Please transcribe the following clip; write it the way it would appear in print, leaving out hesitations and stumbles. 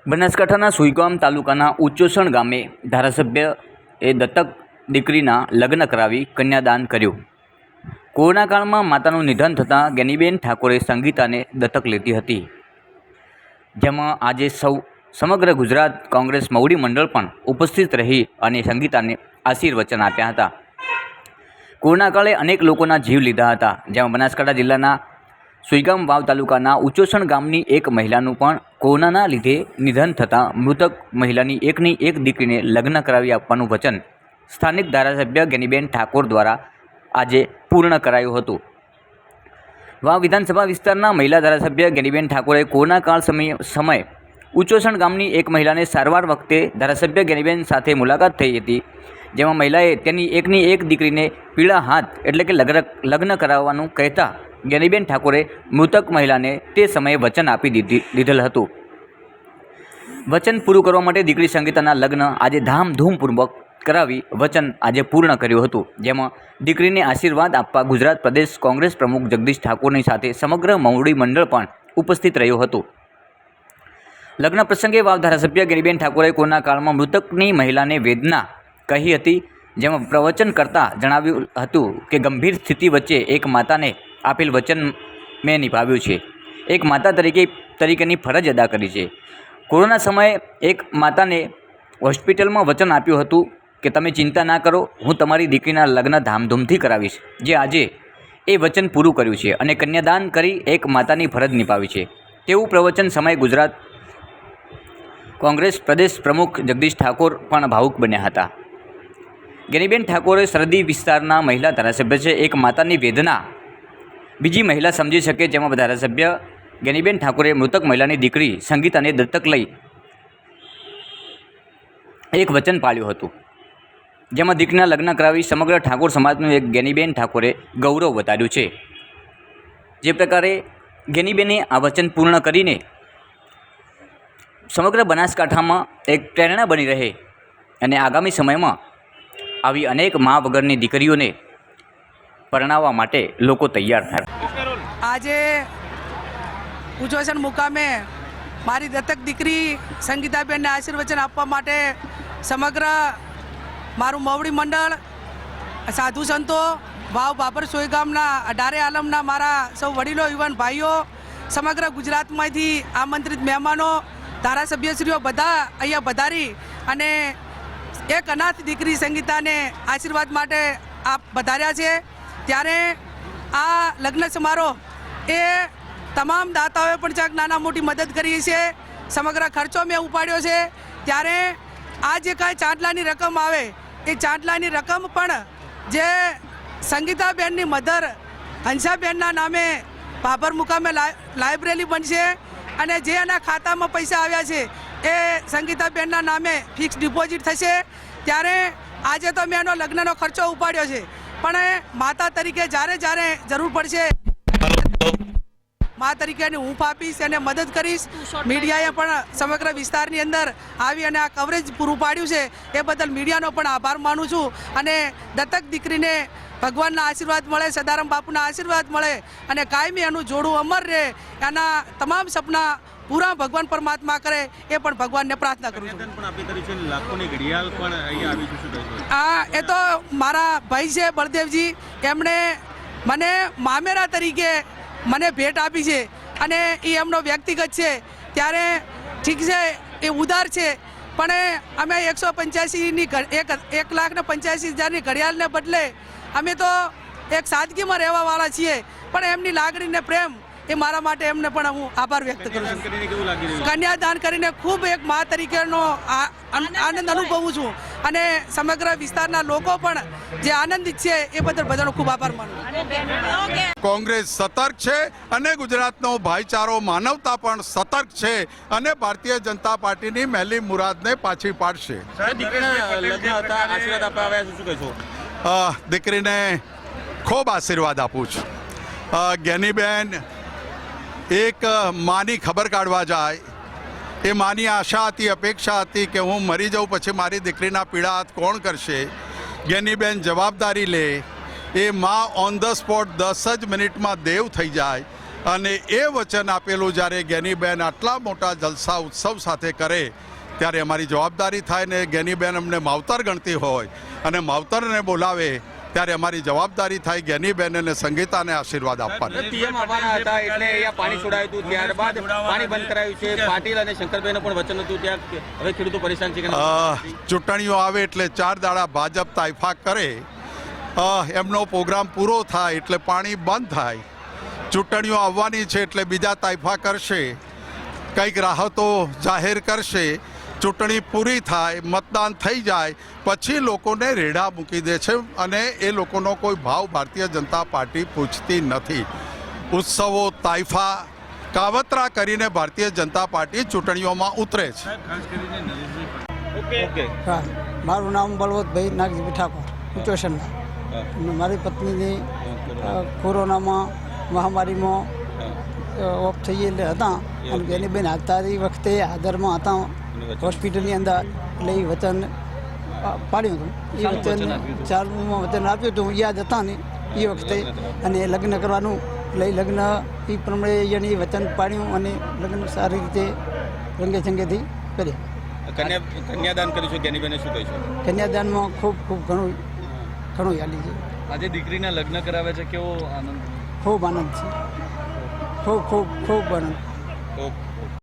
બનાસકાંઠાના સુઈગામ તાલુકાના ઉચ્ચોસણ ગામે ધારાસભ્યએ દત્તક દીકરીના લગ્ન કરાવી કન્યાદાન કર્યું। કોરોના કાળમાં માતાનું નિધન થતાં જ્ઞાનીબેન ઠાકોરે સંગીતાને દત્તક લીધી હતી, જેમાં આજે સમગ્ર ગુજરાત કોંગ્રેસ મવડી મંડળ પણ ઉપસ્થિત રહી અને સંગીતાને આશીર્વચન આપ્યા હતા। કોરોના કાળે અનેક લોકોના જીવ લીધા હતા, જેમાં બનાસકાંઠા જિલ્લાના સુઈગામ વાવ તાલુકાના ઉચ્ચોસણ ગામની એક મહિલાનું પણ કોરોનાના લીધે નિધન થતાં મૃતક મહિલાની એકની એક દીકરીને લગ્ન કરાવી આપવાનું વચન સ્થાનિક ધારાસભ્ય જ્ઞાનીબેન ઠાકોર દ્વારા આજે પૂર્ણ કરાયું હતું। વાવ વિધાનસભા વિસ્તારના મહિલા ધારાસભ્ય જ્ઞાનીબેન ઠાકોરે કોરોના કાળ સમયે ઉચ્ચોસણ ગામની એક મહિલાને સારવાર વખતે ધારાસભ્ય જ્ઞાનીબેન સાથે મુલાકાત થઈ હતી, જેમાં મહિલાએ તેની એકની એક દીકરીને પીળા હાથ એટલે કે લગ્ન કરાવવાનું કહેતા જ્ઞાનીબેન ઠાકોરે મૃતક મહિલાને તે સમયે વચન આપી દીધેલ હતું। વચન પૂરું કરવા માટે દીકરી સંગીતાના લગ્ન આજે ધામધૂમપૂર્વક કરાવી વચન આજે પૂર્ણ કર્યું હતું, જેમાં દીકરીને આશીર્વાદ આપવા ગુજરાત પ્રદેશ કોંગ્રેસ પ્રમુખ જગદીશ ઠાકોરની સાથે સમગ્ર મવડી મંડળ પણ ઉપસ્થિત રહ્યું હતું। લગ્ન પ્રસંગે વાવ ધારાસભ્ય જ્ઞાનીબેન ઠાકોરે કોરોના કાળમાં મૃતકની મહિલાને વેદના કહી હતી, જેમાં પ્રવચન કરતાં જણાવ્યું હતું કે ગંભીર સ્થિતિ વચ્ચે એક માતાને આપેલ વચન મેં નિભાવ્યું છે, એક માતા તરીકેની ફરજ અદા કરી છે। કોરોના સમયે એક માતાને હોસ્પિટલમાં વચન આપ્યું હતું કે તમે ચિંતા ના કરો, હું તમારી દીકરીના લગ્ન ધામધૂમથી કરાવીશ, જે આજે એ વચન પૂરું કર્યું છે અને કન્યાદાન કરી એક માતાની ફરજ નિભાવી છે તેવું પ્રવચન સમયે ગુજરાત કોંગ્રેસ પ્રદેશ પ્રમુખ જગદીશ ઠાકોર પણ ભાવુક બન્યા હતા। જ્ઞાનીબેન ઠાકોરે સરહદી વિસ્તારના મહિલા ધારાસભ્ય છે, એક માતાની વેદના બીજી મહિલા સમજી શકે, જેમાં ધારાસભ્ય જ્ઞાનીબેન ઠાકોરે મૃતક મહિલાની દીકરી સંગીતાને દત્તક લઈ એક વચન પાળ્યું હતું, જેમાં દીકરીના લગ્ન કરાવી સમગ્ર ઠાકોર સમાજનું એક જ્ઞાનીબેન ઠાકોરે ગૌરવ વધાર્યું છે। જે પ્રકારે જ્ઞાનીબેને આ વચન પૂર્ણ કરીને સમગ્ર બનાસકાંઠામાં એક પ્રેરણા બની રહે અને આગામી સમયમાં આવી અનેક મા વગરની દીકરીઓને પરણાવવા માટે લોકો તૈયાર થાય। આજે ઉચ્ચોસણ મુકામે મારી દત્તક દીકરી સંગીતાબેનને આશીર્વચન આપવા માટે સમગ્ર મારું મવડી મંડળ, સાધુ સંતો, વાવ બાબર સોયગામના 18 આલમના મારા સૌ વડીલો, યુવાન ભાઈઓ, સમગ્ર ગુજરાતમાંથી આમંત્રિત મહેમાનો, ધારાસભ્યશ્રીઓ બધા અહીંયા પધારી અને એક અનાથ દીકરી સંગીતાને આશીર્વાદ માટે આપ પધાર્યા છે। ત્યારે આ લગ્ન સમારોહ એ તમામ દાતાઓએ પણ ચાક નાના મોટી મદદ કરી છે, સમગ્ર ખર્ચો મેં ઉપાડ્યો છે। ત્યારે આ જે કાંઈ ચાંદલાની રકમ આવે એ ચાંદલાની રકમ પણ જે સંગીતાબેનની મધર હંસાબેનના નામે બાબર મુકામે લાઇબ્રેરી બનશે અને જે એના ખાતામાં પૈસા આવ્યા છે એ સંગીતાબેનના નામે ફિક્સ ડિપોઝિટ થશે। ત્યારે આજે તો મેં એનો લગ્નનો ખર્ચો ઉપાડ્યો છે, પણ માતા તરીકે જ્યારે જરૂર પડશે મા તરીકેની હૂંફ આપીશ અને મદદ કરીશ। મીડિયાએ પણ સમગ્ર વિસ્તારની અંદર આવી અને આ કવરેજ પૂરું પાડ્યું છે, એ બદલ મીડિયાનો પણ આભાર માનું છું। અને દત્તક દીકરીને ભગવાનના આશીર્વાદ મળે, સદારામ બાપુના આશીર્વાદ મળે અને કાયમી એનું જોડું અમર રહે, એના તમામ સપના પૂરા ભગવાન પરમાત્મા કરે એ પણ ભગવાનને પ્રાર્થના કરું છું। હા, એ તો મારા ભાઈ છે બળદેવજી, એમણે મને મામેરા તરીકે મને ભેટ આપી છે અને એ એમનો વ્યક્તિગત છે। ત્યારે ઠીક છે, એ ઉદાર છે, પણ અમે 185ની 1,85,000ની ઘડિયાળને બદલે અમે તો એક સાદગીમાં રહેવાવાળા છીએ, પણ એમની લાગણીને પ્રેમ એ મારા માટે એમને પણ હું આભાર વ્યક્ત કરું છું। કન્યાદાન કરીને ખૂબ એક મા તરીકેનો આનંદ અનુભવું છું અને સમગ્ર વિસ્તારના લોકો પણ જે આનંદિત છે એ બદલ બધાનો ખૂબ આભાર માનું। કોંગ્રેસ સતર્ક છે અને ગુજરાતનો ભાઈચારો, માનવતા પણ સતર્ક છે અને ભારતીય જનતા પાર્ટીની મેલી મુરાદને પાછી પાડશે। દીકરીને ખૂબ આશીર્વાદ આપું છું। જ્ઞાનીબેન એક માની ખબર કાઢવા જાય, એ માની આશા હતી, અપેક્ષા હતી કે હું મરી જાઉં પછી મારી દીકરીના પીળા હાથ કોણ કરશે। જ્ઞાનીબેન જવાબદારી લે, એ મા ઓન ધ સ્પોટ 10 જ મિનિટમાં દેવ થઈ જાય અને એ વચન આપેલું જ્યારે જ્ઞાનીબેન આટલા મોટા જલસા ઉત્સવ સાથે કરે ત્યારે અમારી જવાબદારી થાય ને જ્ઞાનીબેન અમને માવતર ગણતી હોય અને માવતરને બોલાવે ત્યારે અમારી જવાબદારી થાય જ્ઞાનીબેન અને સંગીતાને આશીર્વાદ આપવાના. પીએમ આવવાના હતા એટલે અહીંયા પાણી છોડાયું હતું, ત્યારબાદ પાણી બંધ કરાયું છે. પાટીલ અને શંકરભાઈનું પણ વચન હતું, ત્યાં હવે ખેડૂતો પરેશાન છે કે ચૂંટણીઓ આવે એટલે 4 દાડા ભાજપ તાઇફા કરે, એમનો પ્રોગ્રામ પૂરો થાય એટલે પાણી બંધ થાય. ચૂંટણીઓ આવવાની છે એટલે બીજા તાઇફા કરશે, કંઈક રાહતો જાહેર કરશે. ચૂંટણી પૂરી થાય, મતદાન થઈ જાય પછી લોકોને રેડા મૂકી દે છે અને એ લોકોનો કોઈ ભાવ ભારતીય જનતા પાર્ટી પૂછતી નથી. ઉત્સવો તાઇફા કાવતરા કરીને ભારતીય જનતા પાર્ટી ચૂંટણીઓમાં ઉતરે છે. ઓકે. હા, મારું નામ બળવંતભાઈ નાગજી ઠાકોર, ઉચ્ચોષણના. મારી પત્નીની કોરોનામાં મહામારીમાં ઓફ થઈ એટલે હતા અને જ્ઞાનીબેન હાજરી વખતે હાજરમાં હતા હોસ્પિટલની અંદર, એટલે એ વચન પાડ્યું હતું. એ વચન ચાલુમાં વચન આપ્યું હતું, યાદ હતા ને એ વખતે. અને લગ્ન કરવાનું એટલે લગ્ન એ પ્રમાણે એને વચન પાડ્યું અને લગ્ન સારી રીતે રંગે ચંગેથી કર્યા. કન્યાદાન કરીશું, જ્ઞાનીબેને શું કહીશું? કન્યાદાનમાં ખૂબ ખૂબ ઘણું યાલી છે. આજે દીકરીના લગ્ન કરાવે છે, કેવો આનંદ? ખૂબ આનંદ છે, ખૂબ ખૂબ ખૂબ આનંદ. ઓકે.